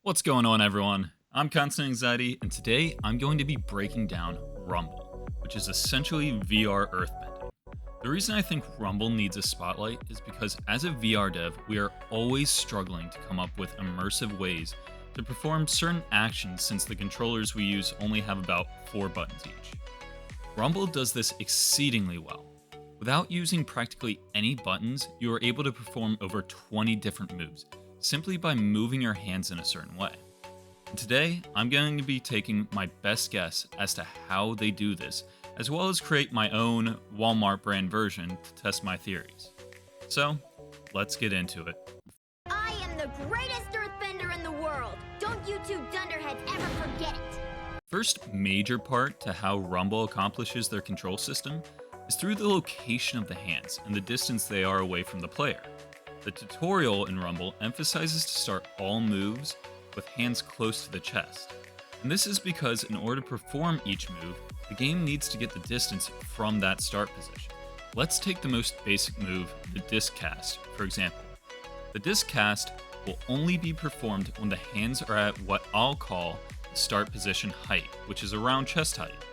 What's going on, everyone? I'm Constant Anxiety, and today I'm going to be breaking down Rumble, which is essentially VR earthbending. The reason I think Rumble needs a spotlight is because as a VR dev, we are always struggling to come up with immersive ways to perform certain actions since the controllers we use only have about 4 buttons each. Rumble does this exceedingly well. Without using practically any buttons, you are able to perform over 20 different moves simply by moving your hands in a certain way. And today, I'm going to be taking my best guess as to how they do this, as well as create my own Walmart brand version to test my theories. So, let's get into it. I am the greatest earthbender in the world! Don't you two dunderheads ever forget it! First major part to how Rumble accomplishes their control system is through the location of the hands and the distance they are away from the player. The tutorial in Rumble emphasizes to start all moves with hands close to the chest. And this is because in order to perform each move, the game needs to get the distance from that start position. Let's take the most basic move, the disc cast, for example. The disc cast will only be performed when the hands are at what I'll call the start position height, which is around chest height.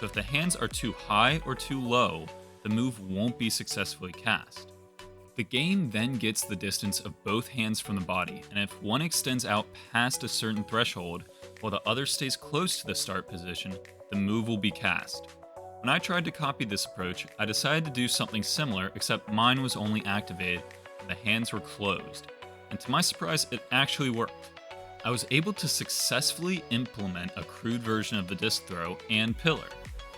So if the hands are too high or too low, the move won't be successfully cast. The game then gets the distance of both hands from the body, and if one extends out past a certain threshold while the other stays close to the start position, the move will be cast. When I tried to copy this approach, I decided to do something similar, except mine was only activated when the hands were closed, and to my surprise, it actually worked. I was able to successfully implement a crude version of the disc throw and pillar.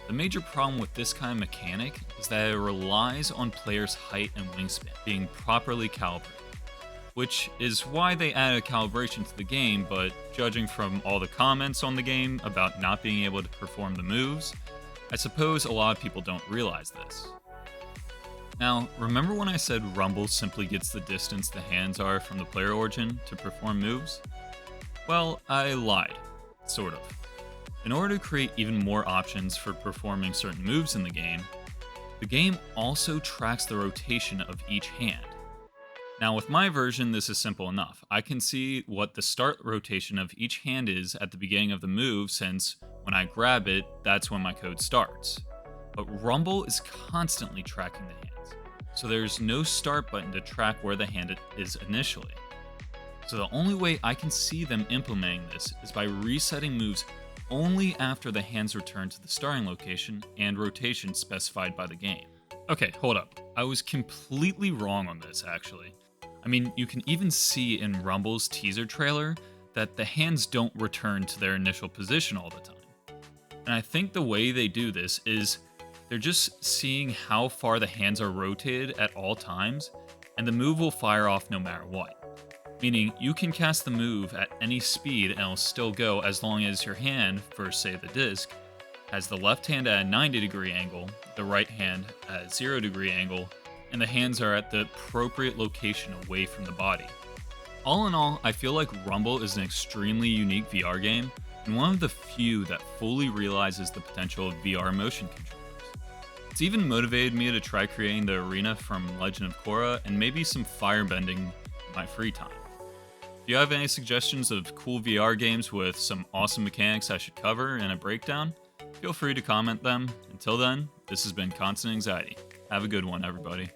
The major problem with this kind of mechanic is that it relies on players' height and wingspan being properly calibrated, which is why they added calibration to the game, but judging from all the comments on the game about not being able to perform the moves, I suppose a lot of people don't realize this. Now, remember when I said Rumble simply gets the distance the hands are from the player origin to perform moves? Well, I lied, sort of. In order to create even more options for performing certain moves in the game also tracks the rotation of each hand. Now with my version, this is simple enough. I can see what the start rotation of each hand is at the beginning of the move, since when I grab it, that's when my code starts. But Rumble is constantly tracking the hands, so there's no start button to track where the hand is initially. So the only way I can see them implementing this is by resetting moves only after the hands return to the starting location and rotation specified by the game. Okay, hold up. I was completely wrong on this, actually. I mean, you can even see in Rumble's teaser trailer that the hands don't return to their initial position all the time. And I think the way they do this is they're just seeing how far the hands are rotated at all times, and the move will fire off no matter what. Meaning, you can cast the move at any speed and it'll still go as long as your hand, for say the disc, has the left hand at a 90-degree angle, the right hand at a 0-degree angle, and the hands are at the appropriate location away from the body. All in all, I feel like Rumble is an extremely unique VR game, and one of the few that fully realizes the potential of VR motion controllers. It's even motivated me to try creating the arena from Legend of Korra and maybe some firebending in my free time. If you have any suggestions of cool VR games with some awesome mechanics I should cover in a breakdown, feel free to comment them. Until then, this has been Constant Anxiety. Have a good one, everybody.